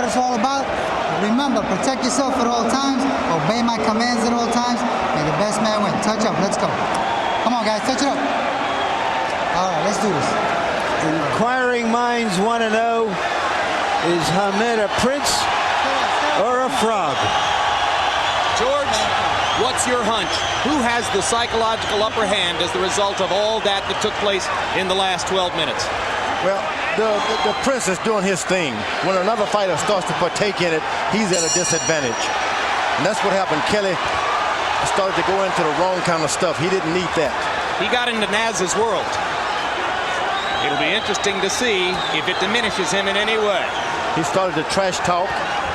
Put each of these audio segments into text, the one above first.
what it's all about. Remember, protect yourself at all times. Obey my commands at all times. May the best man win. Touch up. Let's go. Come on, guys. Touch it up. All right, let's do this. Inquiring minds want to know, is Hamed a prince or a frog? George, what's your hunch? Who has the psychological upper hand as the result of all that took place in the last 12 minutes? Well, the prince is doing his thing. When another fighter starts to partake in it, he's at a disadvantage. And that's what happened. Kelley started to go into the wrong kind of stuff. He didn't need that. He got into Naz's world. It'll be interesting to see if it diminishes him in any way. He started to trash talk.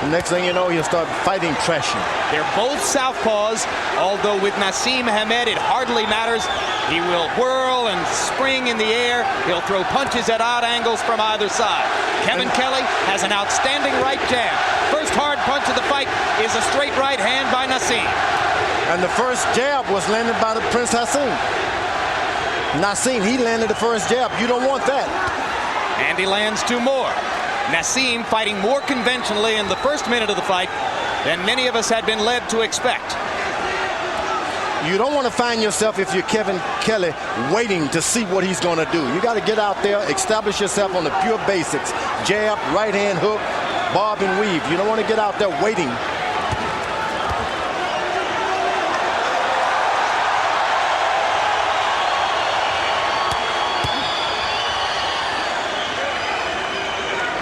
The next thing you know, he'll start fighting trashing. They're both southpaws, although with Naseem Hamed, it hardly matters. He will whirl and spring in the air. He'll throw punches at odd angles from either side. Kevin Kelley has an outstanding right jab. First hard punch of the fight is a straight right hand by Naseem. And the first jab was landed by the Prince Hassim. Naseem, he landed the first jab. You don't want that. And he lands two more. Naseem fighting more conventionally in the first minute of the fight than many of us had been led to expect. You don't want to find yourself, if you're Kevin Kelley, waiting to see what he's going to do. You got to get out there, establish yourself on the pure basics. Jab, right hand hook, bob and weave. You don't want to get out there waiting.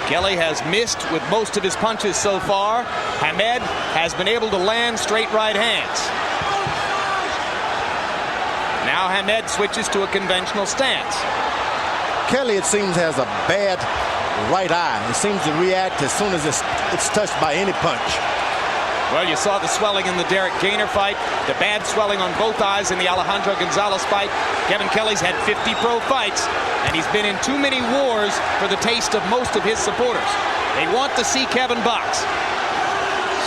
Kelley has missed with most of his punches so far. Hamed has been able to land straight right hands. Now Hamed switches to a conventional stance. Kelley, it seems, has a bad right eye. It seems to react as soon as it's touched by any punch. Well, you saw the swelling in the Derek Gainer fight, the bad swelling on both eyes in the Alejandro Gonzalez fight. Kevin Kelley's had 50 pro fights, and he's been in too many wars for the taste of most of his supporters. They want to see Kevin box.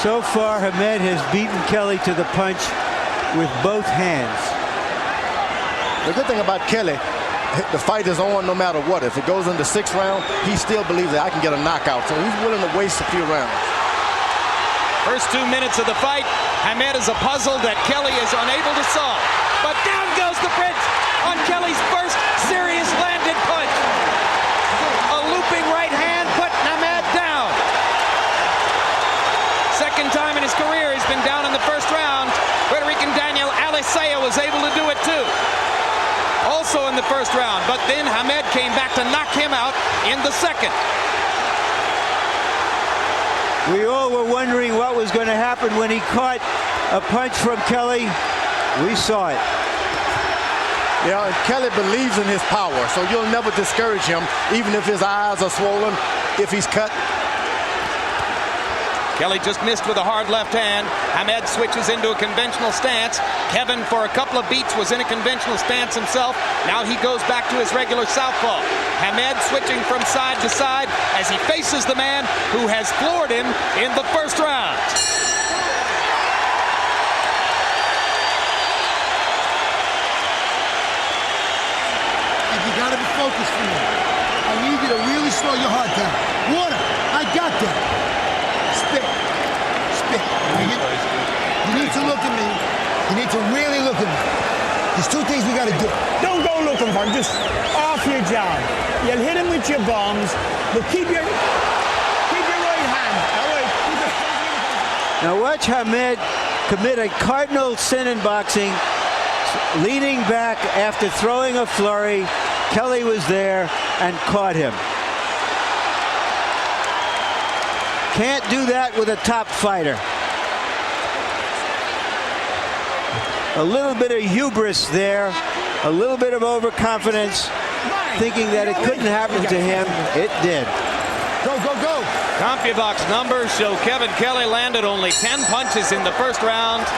So far, Hamed has beaten Kelley to the punch with both hands. The good thing about Kelley, the fight is on no matter what. If it goes into 6th round, he still believes that I can get a knockout, so he's willing to waste a few rounds. First 2 minutes of the fight, Hamed is a puzzle that Kelley is unable to solve. But down goes the Prince on Kelley's first serious landed punch. A looping right hand put Hamed down. Second time in his career he's been down in the first round. Puerto Rican Daniel Alisea was able to do it too. Also in the first round, but then Hamed came back to knock him out in the second. We all were wondering what was going to happen when he caught a punch from Kelley. We saw it. Yeah, and Kelley believes in his power, so you'll never discourage him, even if his eyes are swollen, if he's cut. Kelley just missed with a hard left hand. Hamed switches into a conventional stance. Kevin, for a couple of beats, was in a conventional stance himself. Now he goes back to his regular southpaw. Hamed switching from side to side as he faces the man who has floored him in the first round. And you got to be focused for me. I need you to really slow your heart down. Water, I got that. Spit. Spit. You need to look at me. You need to really look at me. There's two things we got to do. Don't go looking for him. Just off your job. You'll hit him with your bombs, but keep your right hand. All right. Now watch Hamed commit a cardinal sin in boxing, leaning back after throwing a flurry. Kelley was there and caught him. Can't do that with a top fighter. A little bit of hubris there, a little bit of overconfidence, thinking that it couldn't happen to him. It did. Go, go, go. CompuBox numbers show Kevin Kelley landed only 10 punches in the first round,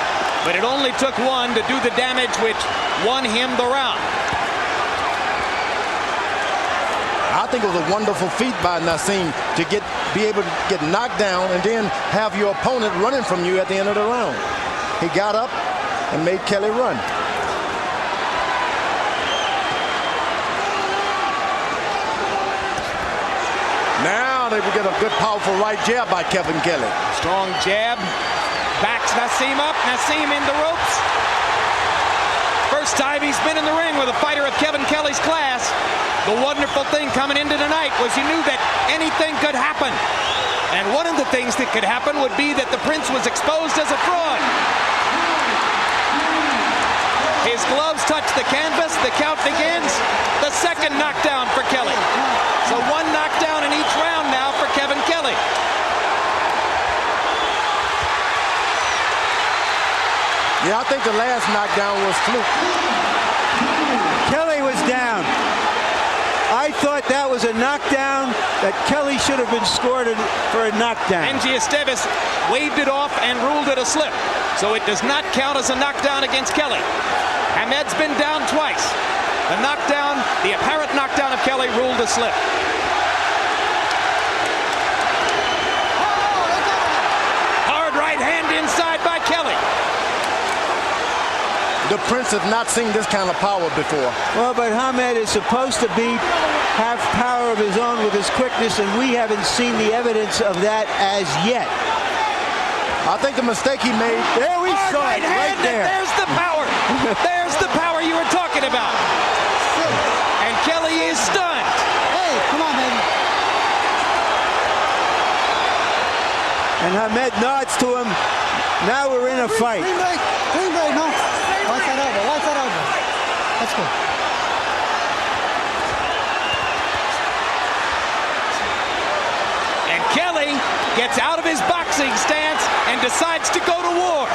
but it only took one to do the damage which won him the round. I think it was a wonderful feat by Naseem to be able to get knocked down and then have your opponent running from you at the end of the round. He got up and made Kelley run. Now Now they will get a good, powerful right jab by Kevin Kelley. Strong jab. Backs Naseem up. Naseem in the ropes. First time he's been in the ring with a fighter of Kevin Kelley's class. The wonderful thing coming into tonight was you knew that anything could happen. And one of the things that could happen would be that the Prince was exposed as a fraud. His gloves touch the canvas. The count begins. The second knockdown for Kelley. So one knockdown in each round now for Kevin Kelley. Yeah, I think the last knockdown was fluke. Kelley was down. I thought that was a knockdown that Kelley should have been scored for a knockdown. Benjy Esteves waved it off and ruled it a slip. So it does not count as a knockdown against Kelley. Hamed's been down twice. The knockdown, the apparent knockdown of Kelley ruled a slip. Hard right hand inside by Kelley. The Prince has not seen this kind of power before. Well, but Hamed is supposed to have power of his own with his quickness, and we haven't seen the evidence of that as yet. I think the mistake he made. There we saw it, right there. There's the power. There's the power you were talking about. And Kelley is stunned. Hey, come on, baby. And Hamed nods to him. Now we're in a fight. Clean break, no. Watch that over, watch that over. Let's go. And Kelley gets out of his boxing stance and decides to go to war.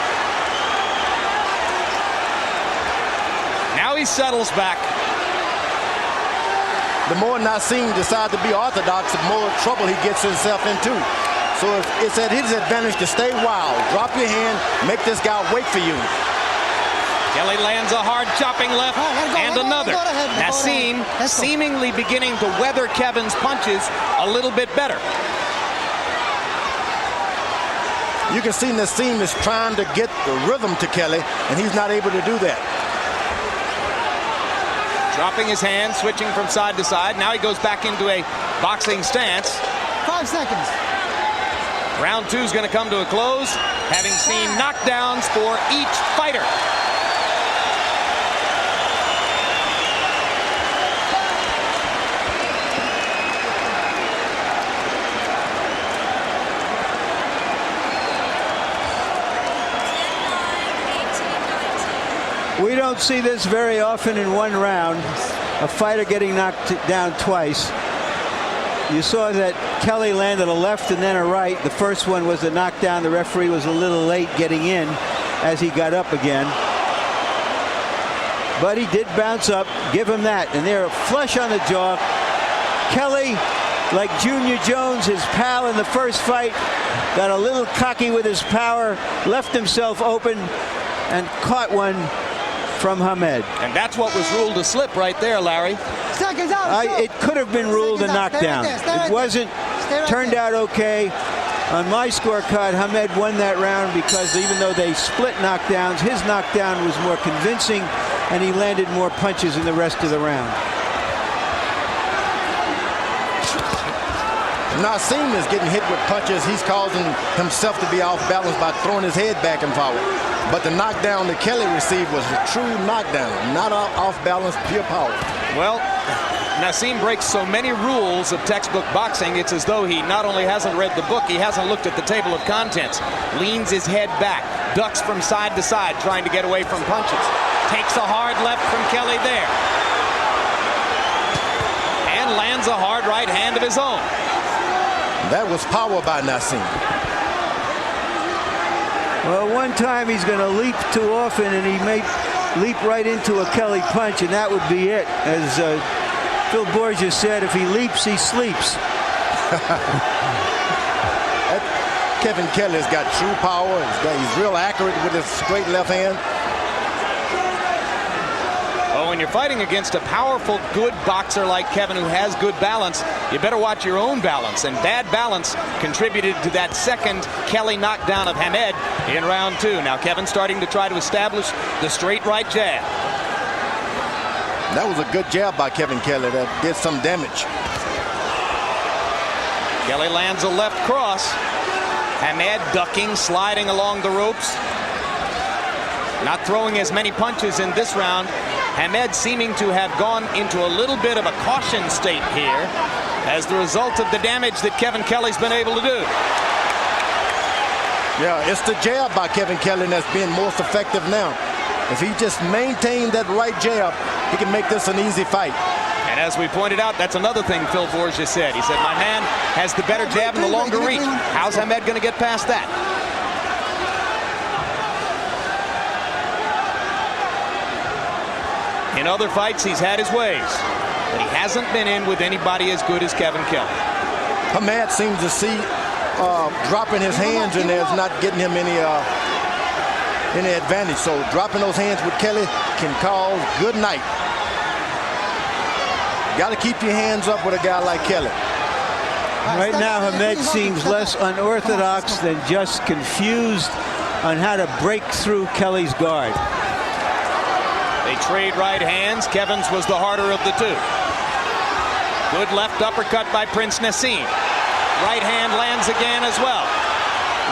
Now he settles back. The more Naseem decides to be orthodox, the more trouble he gets himself into. So it's at his advantage to stay wild. Drop your hand, make this guy wait for you. Kelley lands a hard chopping left and another. Naseem seemingly beginning to weather Kevin's punches a little bit better. You can see Naseem is trying to get the rhythm to Kelley, and he's not able to do that. Dropping his hand, switching from side to side. Now he goes back into a boxing stance. 5 seconds. Round 2 is going to come to a close, having seen knockdowns for each fighter. We don't see this very often in one round, a fighter getting knocked down twice. You saw that Kelley landed a left and then a right. The first one was a knockdown. The referee was a little late getting in as he got up again. But he did bounce up. Give him that. And they're flush on the jaw. Kelley, like Junior Jones, his pal in the first fight, got a little cocky with his power, left himself open, and caught one from Hamed. And that's what was ruled a slip right there, Larry. Seconds out. It could have been ruled a knockdown. It wasn't. Turned out okay. On my scorecard, Hamed won that round because even though they split knockdowns, his knockdown was more convincing and he landed more punches in the rest of the round. Naseem is getting hit with punches. He's causing himself to be off balance by throwing his head back and forward. But the knockdown that Kelley received was a true knockdown, not off balance, pure power. Well, Naseem breaks so many rules of textbook boxing, it's as though he not only hasn't read the book, he hasn't looked at the table of contents. Leans his head back, ducks from side to side, trying to get away from punches. Takes a hard left from Kelley there. And lands a hard right hand of his own. That was power by Naseem. Well, one time he's going to leap too often and he may leap right into a Kelley punch, and that would be it. As Phil Borges said, if he leaps, he sleeps. Kevin Kelley's got true power. He's real accurate with his straight left hand. Well, when you're fighting against a powerful, good boxer like Kevin who has good balance, you better watch your own balance. And bad balance contributed to that second Kelley knockdown of Hamed in round 2. Now Kevin starting to try to establish the straight right jab. That was a good jab by Kevin Kelley that did some damage. Kelley lands a left cross. Hamed ducking, sliding along the ropes. Not throwing as many punches in this round. Hamed seeming to have gone into a little bit of a caution state here as the result of the damage that Kevin Kelley's been able to do. Yeah, it's the jab by Kevin Kelley that's being most effective now. If he just maintained that right jab, he can make this an easy fight. And as we pointed out, that's another thing Phil Borgia said. He said, my man has the better jab and the longer reach. How's Hamed going to get past that? In other fights, he's had his ways, but he hasn't been in with anybody as good as Kevin Kelley. Hamed seems to see dropping his hands in there is not getting him any advantage. So dropping those hands with Kelley can cause good night. Got to keep your hands up with a guy like Kelley. Right now, Hamed seems less unorthodox than just confused on how to break through Kelley's guard. They trade right hands. Kevin's was the harder of the two. Good left uppercut by Prince Naseem. Right hand lands again as well.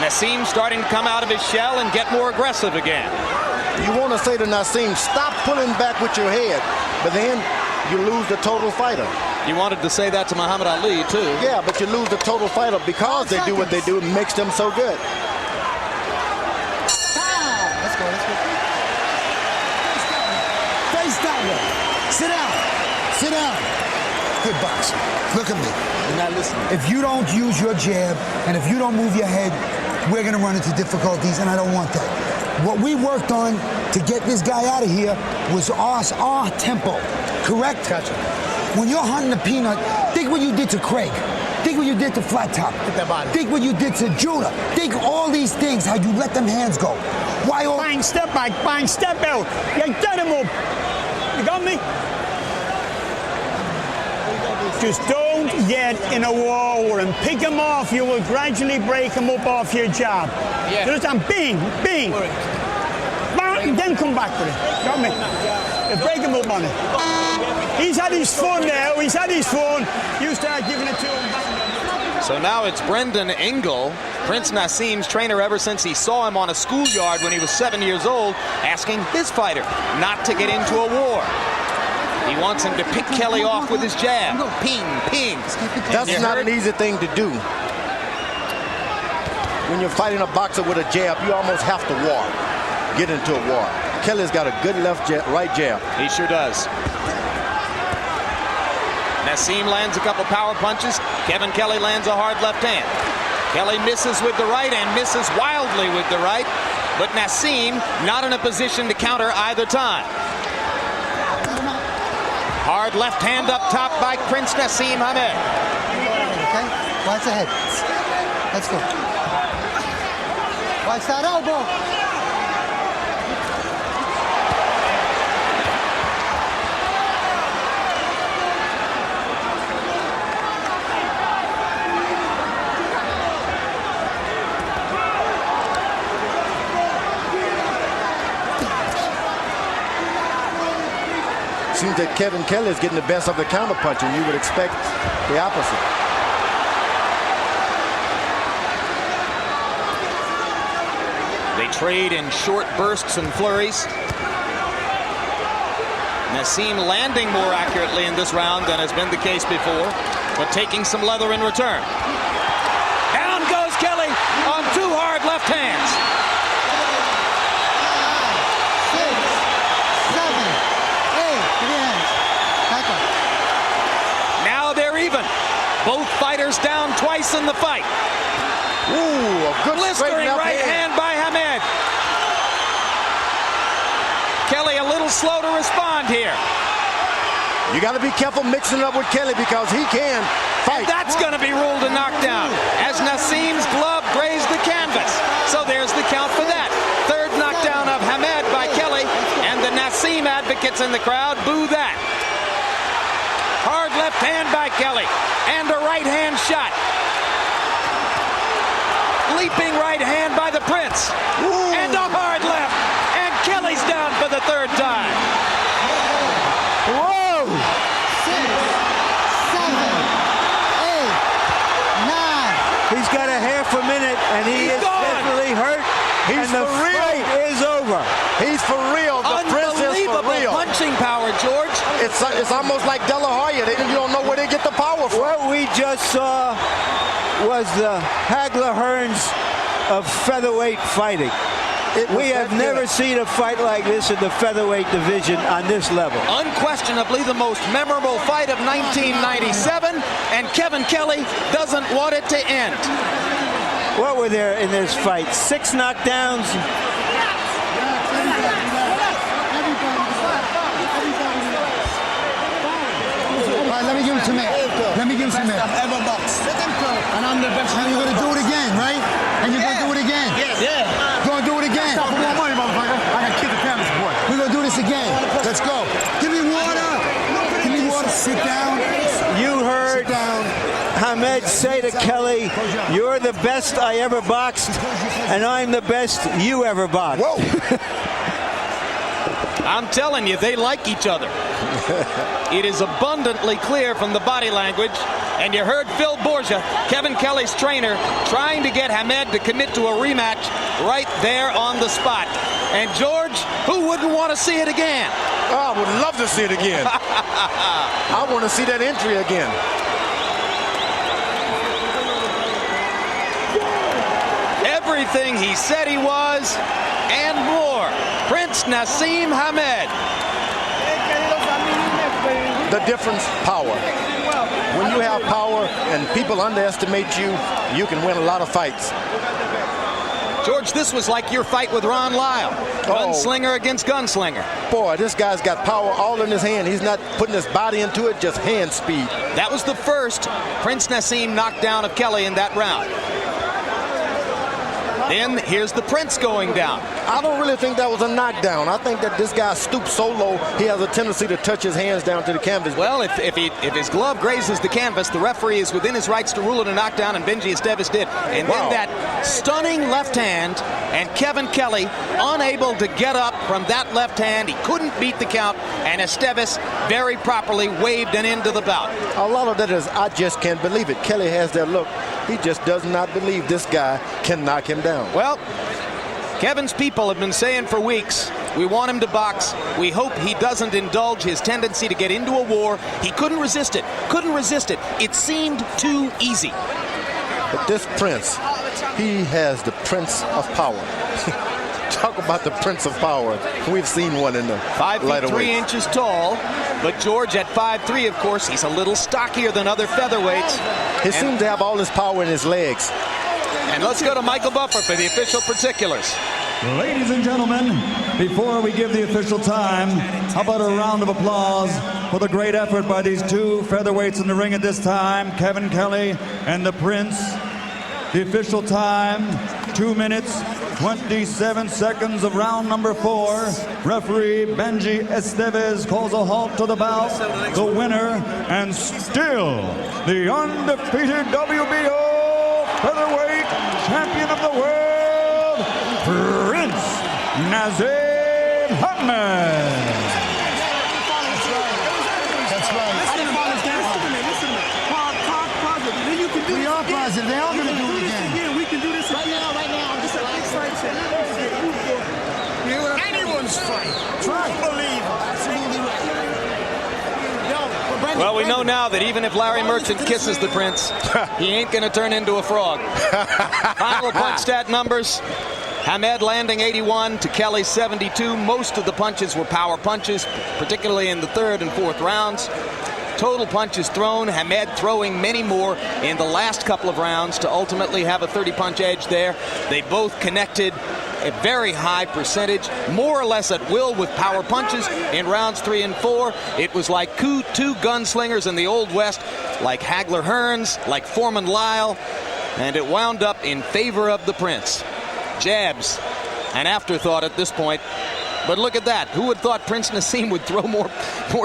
Naseem starting to come out of his shell and get more aggressive again. You want to say to Naseem, stop pulling back with your head, but then you lose the total fighter. You wanted to say that to Muhammad Ali, too. Yeah, but you lose the total fighter because they do what they do. It makes them so good. Let's go, let's go. Face that way. Sit down. Sit down. Good boxing. Look at me. You're not listening. If you don't use your jab and if you don't move your head, we're going to run into difficulties, and I don't want that. What we worked on to get this guy out of here was our tempo. Correct? Gotcha. When you're hunting a peanut, think what you did to Craig. Think what you did to Flat Top. Hit that body. Think what you did to Judah. Think all these things, how you let them hands go. Why all... Bang, step back, bang, step out. You get him up. You got me? Just don't get in a war with him. Pick him off. You will gradually break him up off your jab. Yeah. Just and bing, bing. Bang, then come back with it. Got me? You break him up on it. He's had his fun now. He's had his fun. You start giving it to him. So now it's Brendan Engel, Prince Naseem's trainer ever since he saw him on a schoolyard when he was 7 years old, asking his fighter not to get into a war. He wants him to pick Kelley off with his jab. Ping, ping. That's not an easy thing to do. When you're fighting a boxer with a jab, you almost have to war. Get into a war. Kelley's got a good left jab, right jab. He sure does. Naseem lands a couple power punches. Kevin Kelley lands a hard left hand. Kelley misses with the right and misses wildly with the right. But Naseem not in a position to counter either time. Hard left hand up top by Prince Naseem Hamed. Okay, watch the head. Let's go. Watch that elbow. Seems that Kevin Kelley is getting the best of the counter punch, and you would expect the opposite. They trade in short bursts and flurries. Naseem landing more accurately in this round than has been the case before, but taking some leather in return. Down goes Kelley on two hard left hands. 6, 7, 8. Give me your hands. Back up. Now they're even. Both fighters down twice in the fight. Ooh, a good Blistering right hand by Hamed. Kelley a little slow to respond here. You got to be careful mixing up with Kelley because he can fight. And that's going to be ruled a knockdown as Naseem's glove grazed the canvas. So there's the count for that. Third knockdown of Hamed by Kelley, and the Naseem advocates in the crowd boo that. Hard left hand by Kelley, and a right hand shot. Leaping right hand by the Prince. Ooh. And a hard left. And Kelley's down for the third time. Whoa! 6, 7, 8, 9, and he is definitely hurt. He's and the for real. fight is over. He's for real. The Prince is for Unbelievable real. punching power, George. It's almost like De La Hoya. You don't know where they get the power from. What we just saw was the Hagler Hearns of featherweight fighting. We have never seen a fight like this in the featherweight division on this level. Unquestionably the most memorable fight of 1997, and Kevin Kelley doesn't want it to end. What were there in this fight? 6 knockdowns? All right, let me give him some air. Let me give him some air. Ever boxed. And I'm the best. And you're going to do it again, right? And you're going to do it again. Yeah. You're going to do it again. Stop for more money, motherfucker. I got to kill the cameras, boy. We're going to do this again. Let's go. Give me water. Give me water. Sit down. You heard Hamed say to Kelley, "You're the best I ever boxed, and I'm the best you ever boxed." Whoa. I'm telling you, they like each other. It is abundantly clear from the body language. And you heard Phil Borgia, Kevin Kelley's trainer, trying to get Hamed to commit to a rematch right there on the spot. And George, who wouldn't want to see it again? Oh, I would love to see it again. I want to see that entry again. Everything he said he was, and more. Prince Naseem Hamed. The difference, power. When you have power and people underestimate you, you can win a lot of fights. George, this was like your fight with Ron Lyle. Gunslinger against gunslinger. Boy, this guy's got power all in his hand. He's not putting his body into it, just hand speed. That was the first Prince Naseem knockdown of Kelley in that round. Then here's the Prince going down. I don't really think that was a knockdown. I think that this guy stooped so low, he has a tendency to touch his hands down to the canvas. Well, if his glove grazes the canvas, the referee is within his rights to rule it a knockdown, and Benjy Esteves did. And then that stunning left hand, and Kevin Kelley unable to get up from that left hand. He couldn't beat the count, and Esteves very properly waved an end to the bout. A lot of that is, I just can't believe it. Kelley has that look. He just does not believe this guy can knock him down. Well, Kevin's people have been saying for weeks, we want him to box. We hope he doesn't indulge his tendency to get into a war. He couldn't resist it. Couldn't resist it. It seemed too easy. But this Prince, he has the Prince of power. Talk about the Prince of power. We've seen one in the 5 feet lighter 3 weights. inches tall. But George at 5'3", of course, he's a little stockier than other featherweights. He seems to have all his power in his legs. And let's go to Michael Buffer for the official particulars. Ladies and gentlemen, before we give the official time, how about a round of applause for the great effort by these two featherweights in the ring at this time, Kevin Kelley and the Prince. The official time, 2 minutes, 27 seconds of round number 4. Referee Benjy Esteves calls a halt to the bout. The winner and still the undefeated WBO featherweight champion of the world, Prince Naseem Hamed. That's right. We are positive. They are going to do it again. We can do this right now. This is anyone's fight. Unbelievable. Absolutely right. Well, we know now that even if Larry Merchant kisses the Prince, he ain't going to turn into a frog. Final punch stat numbers. Hamed landing 81 to Kelley 72. Most of the punches were power punches, particularly in the third and fourth rounds. Total punches thrown, Hamed throwing many more in the last couple of rounds to ultimately have a 30-punch edge there. They both connected a very high percentage, more or less at will with power punches in rounds 3 and 4. It was like two gunslingers in the Old West, like Hagler Hearns, like Foreman Lyle, and it wound up in favor of the Prince. Jabs, an afterthought at this point. But look at that. Who would thought Prince Naseem would throw more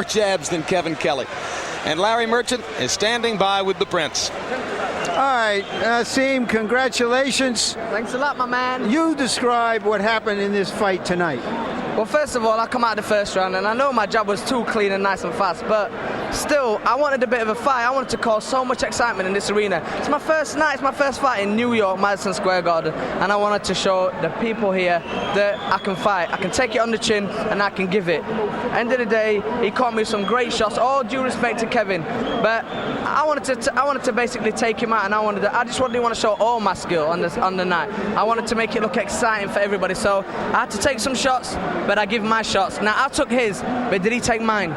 jabs than Kevin Kelley? And Larry Merchant is standing by with the Prince. All right, Naseem, congratulations. Thanks a lot, my man. You describe what happened in this fight tonight. Well, first of all, I come out the first round, and I know my jab was too clean and nice and fast, but still, I wanted a bit of a fight. I wanted to cause so much excitement in this arena. It's my first night, it's my first fight in New York, Madison Square Garden, and I wanted to show the people here that I can fight. I can take it on the chin, and I can give it. End of the day, he caught me some great shots. All due respect to Kevin, but I wanted to basically take him out, and I just didn't want to show all my skill on the night. I wanted to make it look exciting for everybody, so I had to take some shots, but I give my shots. Now I took his, but did he take mine?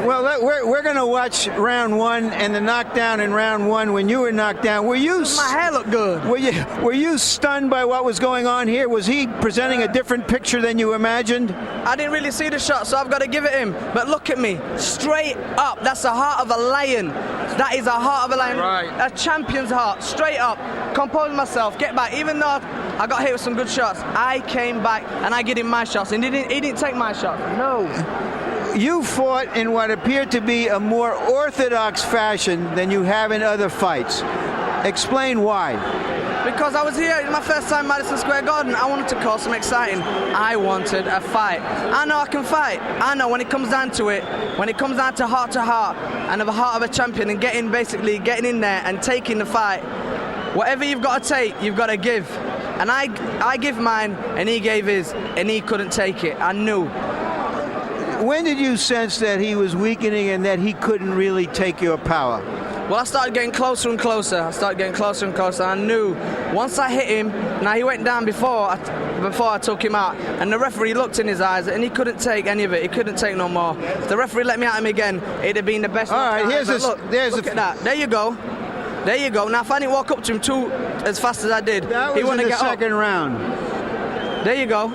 Well, we're going to watch round one and the knockdown in round one. When you were knocked down, were you? My hair looked good. Were you stunned by what was going on here? Was he presenting a different picture than you imagined? I didn't really see the shot, so I've got to give it him. But look at me, straight up. That's the heart of a lion. That is a heart of a lion. Right. A champion's heart, straight up. Compose myself, get back. Even though I got hit with some good shots, I came back and I gave him my shots, and he didn't take my shot. No. You fought in what appeared to be a more orthodox fashion than you have in other fights. Explain why. Because I was here, it's my first time in Madison Square Garden. I wanted to cause some exciting. I wanted a fight. I know I can fight. I know when it comes down to it, when it comes down to heart and the heart of a champion and getting in there and taking the fight, whatever you've got to take, you've got to give. And I give mine, and he gave his, and he couldn't take it. I knew. When did you sense that he was weakening and that he couldn't really take your power? Well, I started getting closer and closer. I knew once I hit him. Now he went down before I took him out, and the referee looked in his eyes, and he couldn't take any of it. He couldn't take no more. If the referee let me at him again, it'd have been the best. All right, look at that. There you go. Now, if I didn't walk up to him as fast as I did, he wouldn't get up. That was in the second round. There you go.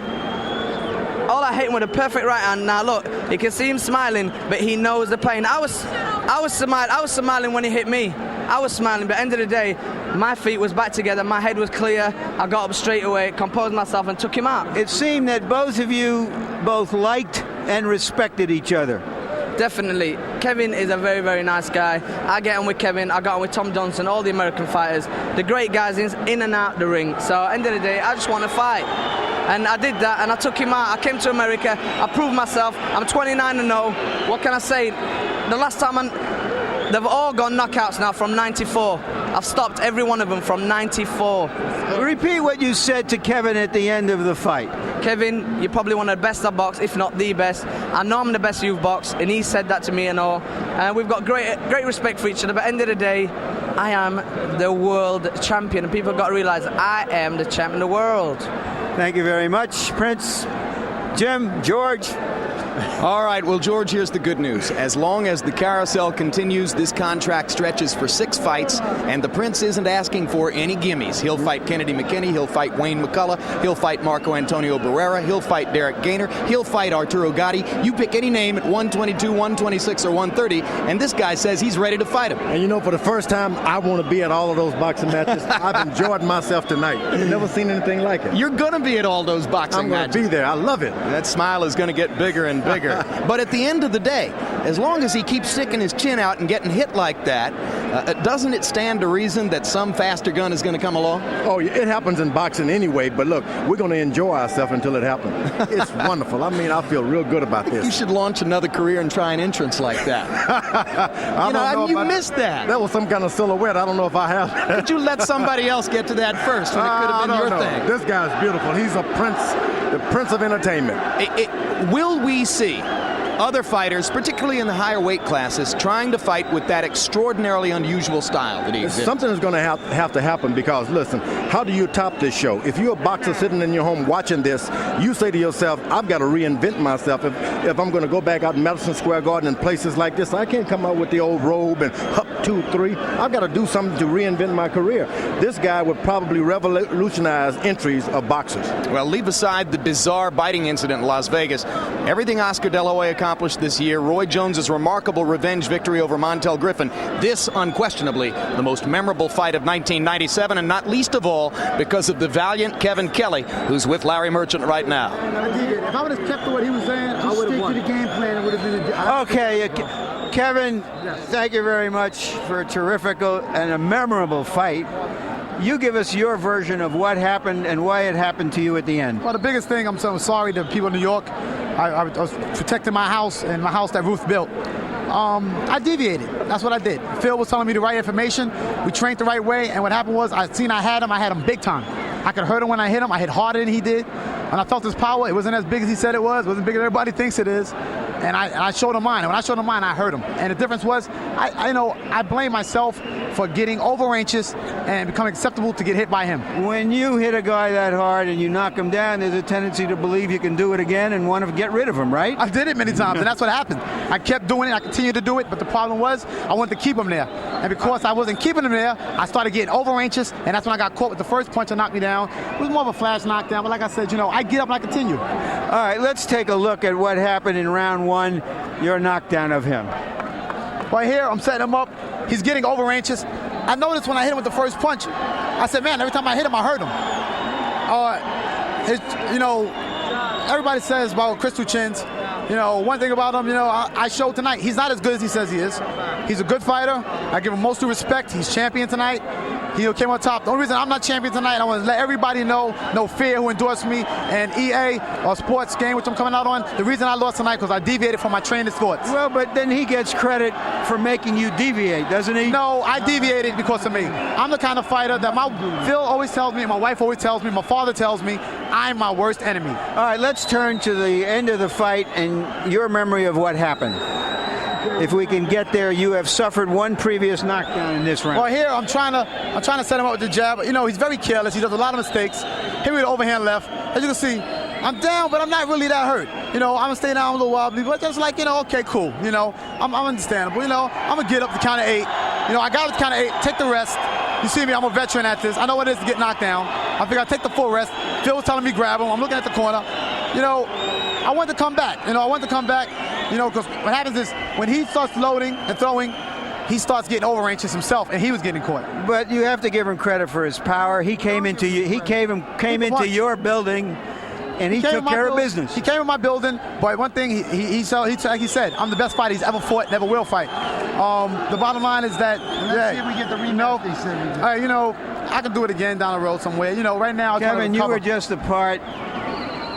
All I hit him with a perfect right hand. Now look, you can see him smiling, but he knows the pain. I was smiling when he hit me. I was smiling, but at the end of the day, my feet was back together, my head was clear. I got up straight away, composed myself, and took him out. It seemed that both of you liked and respected each other. Definitely. Kevin is a very, very nice guy. I get on with Kevin, I got on with Tom Johnson, all the American fighters, the great guys in and out the ring. So at the end of the day, I just want to fight. And I did that, and I took him out. I came to America, I proved myself. I'm 29-0. What can I say? The last time they've all gone knockouts now from 94. I've stopped every one of them from 94. Repeat what you said to Kevin at the end of the fight. Kevin, you're probably one of the best I've boxed, if not the best. I know I'm the best you've boxed, and he said that to me and all. And we've got great respect for each other, but at the end of the day, I am the world champion, and people have got to realize I am the champion of the world. Thank you very much, Prince. Jim, George. All right, well, George, here's the good news. As long as the carousel continues, this contract stretches for 6 fights, and the Prince isn't asking for any gimmies. He'll fight Kennedy McKinney, he'll fight Wayne McCullough, he'll fight Marco Antonio Barrera, he'll fight Derek Gainer, he'll fight Arturo Gatti. You pick any name at 122, 126, or 130, and this guy says he's ready to fight him. And you know, for the first time, I want to be at all of those boxing matches. I've enjoyed myself tonight. I've never seen anything like it. You're going to be at all those boxing matches. I'm going to be there. I love it. That smile is going to get bigger and bigger. But at the end of the day, as long as he keeps sticking his chin out and getting hit like that, doesn't it stand to reason that some faster gun is going to come along? Oh, it happens in boxing anyway, but look, we're going to enjoy ourselves until it happens. It's wonderful. I mean, I feel real good about this. You should launch another career and try an entrance like that. You missed that. That was some kind of silhouette. I don't know if I have. Could you let somebody else get to that first when it could have been your thing? This guy's beautiful. He's a prince, the prince of entertainment. Will we see other fighters, particularly in the higher weight classes, trying to fight with that extraordinarily unusual style that he exhibits? Something is going to have to happen because, listen, how do you top this show? If you're a boxer sitting in your home watching this, you say to yourself, I've got to reinvent myself. If I'm going to go back out in Madison Square Garden and places like this, I can't come out with the old robe and up 2, 3. I've got to do something to reinvent my career. This guy would probably revolutionize entries of boxers. Well, leave aside the bizarre biting incident in Las Vegas. Everything Oscar De La Hoya accomplished this year, Roy Jones's remarkable revenge victory over Montel Griffin, this unquestionably the most memorable fight of 1997, and not least of all because of the valiant Kevin Kelley, who's with Larry Merchant right now. If I would have kept to what he was saying, I would have won. To the game plan, it would have been Okay, Kevin, thank you very much for a terrific and a memorable fight. You give us your version of what happened and why it happened to you at the end. Well, the biggest thing, I'm so sorry to people in New York. I was protecting my house and my house that Ruth built. I deviated. That's what I did. Phil was telling me the right information. We trained the right way, and what happened was I had him big time. I could hurt him when I hit him. I hit harder than he did. When I felt his power, it wasn't as big as he said it was. It wasn't bigger than everybody thinks it is. And I showed him mine. And when I showed him mine, I hurt him. And the difference was, I blame myself for getting over-anxious and becoming acceptable to get hit by him. When you hit a guy that hard and you knock him down, there's a tendency to believe you can do it again and want to get rid of him, right? I did it many times, and that's what happened. I kept doing it. I continued to do it, but the problem was I wanted to keep him there. And because I wasn't keeping him there, I started getting over-anxious, and that's when I got caught with the first punch that knocked me down. It was more of a flash knockdown, but like I said, I get up and I continue. All right, let's take a look at what happened in round one, your knockdown of him. Right here, I'm setting him up. He's getting over-anxious. I noticed when I hit him with the first punch, I said, man, every time I hit him, I hurt him. Everybody says about Crystal Chins, one thing about him, I showed tonight, he's not as good as he says he is. He's a good fighter. I give him most due respect. He's champion tonight. He came on top. The only reason I'm not champion tonight, I want to let everybody know, no fear, who endorsed me, and EA, or Sports Game, which I'm coming out on. The reason I lost tonight because I deviated from my trainer's thoughts. Well, but then he gets credit for making you deviate, doesn't he? No, I deviated because of me. I'm the kind of fighter that Phil always tells me, my wife always tells me, my father tells me, I'm my worst enemy. All right, let's turn to the end of the fight and your memory of what happened. If we can get there, you have suffered one previous knockdown in this round. Well, here I'm trying to set him up with the jab. He's very careless. He does a lot of mistakes. Here with the overhand left. As you can see, I'm down, but I'm not really that hurt. I'm gonna stay down a little wobbly, but just like okay, cool. I'm understandable. I'm gonna get up to count of 8. I got up to count of 8. Take the rest. You see me, I'm a veteran at this. I know what it is to get knocked down. I figure I'll take the full rest. Phil was telling me grab him. I'm looking at the corner. I want to come back. Because what happens is when he starts loading and throwing, he starts getting over-anxious himself, and he was getting caught. But you have to give him credit for his power. He came into you. He came into your building, and he took care of business. He came in my building, but one thing he said, I'm the best fighter he's ever fought, never will fight. The bottom line is that let's see if we get the rematch. He said I can do it again down the road somewhere. Right now, Kevin, you were just a part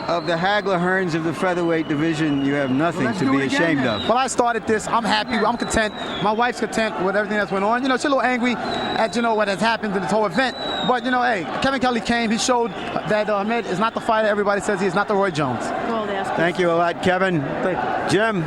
of the Hagler Hearns of the featherweight division. You have nothing to be ashamed of. Well, I started this. I'm happy. I'm content. My wife's content with everything that's went on. She's a little angry at what has happened to this whole event. But hey, Kevin Kelley came. He showed that Hamed is not the fighter everybody says he is. Not the Roy Jones. Thank you a lot, Kevin. Jim.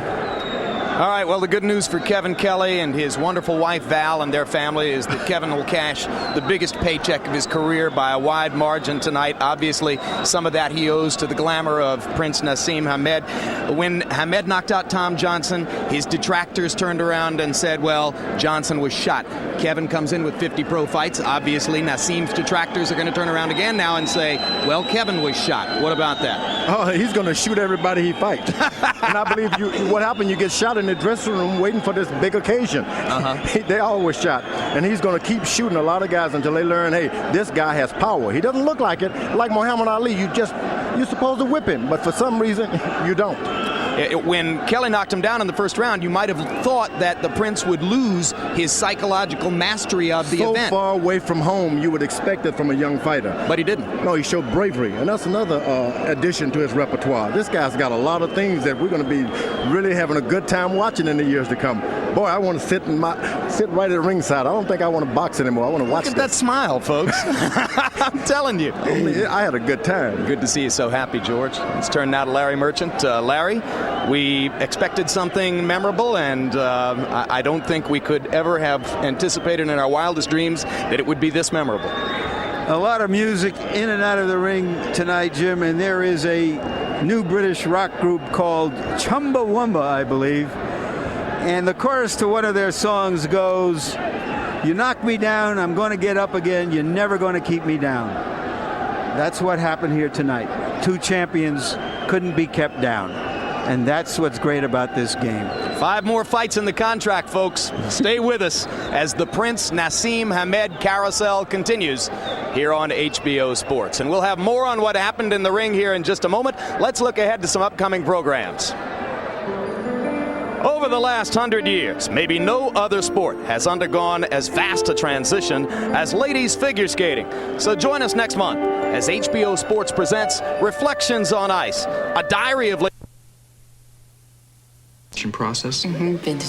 All right, well, the good news for Kevin Kelley and his wonderful wife, Val, and their family is that Kevin will cash the biggest paycheck of his career by a wide margin tonight. Obviously, some of that he owes to the glamour of Prince Naseem Hamed. When Hamed knocked out Tom Johnson, his detractors turned around and said, well, Johnson was shot. Kevin comes in with 50 pro fights. Obviously, Naseem's detractors are going to turn around again now and say, well, Kevin was shot. What about that? Oh, he's going to shoot everybody he fights. And I believe what happened, you get shot in the dressing room waiting for this big occasion. They always shot. And he's going to keep shooting a lot of guys until they learn, hey, this guy has power. He doesn't look like it. Like Muhammad Ali, you're supposed to whip him, but for some reason, you don't. When Kelley knocked him down in the first round, you might have thought that the Prince would lose his psychological mastery of the event. So far away from home, you would expect it from a young fighter. But he didn't. No, he showed bravery, and that's another addition to his repertoire. This guy's got a lot of things that we're going to be really having a good time watching in the years to come. Boy, I want to sit right at the ringside. I don't think I want to box anymore. I want to watch Look at that smile, folks. I'm telling you. I had a good time. Good to see you so happy, George. Let's turn now to Larry Merchant. Larry, we expected something memorable, and I don't think we could ever have anticipated in our wildest dreams that it would be this memorable. A lot of music in and out of the ring tonight, Jim, and there is a new British rock group called Chumbawamba, I believe. And the chorus to one of their songs goes, you knock me down, I'm going to get up again, you're never going to keep me down. That's what happened here tonight. Two champions couldn't be kept down. And that's what's great about this game. 5 more fights in the contract, folks. Stay with us as the Prince Naseem Hamed carousel continues here on HBO Sports. And we'll have more on what happened in the ring here in just a moment. Let's look ahead to some upcoming programs. Over the last 100 years, maybe no other sport has undergone as vast a transition as ladies figure skating. So join us next month as HBO Sports presents Reflections on Ice, a diary of... Process. Vintage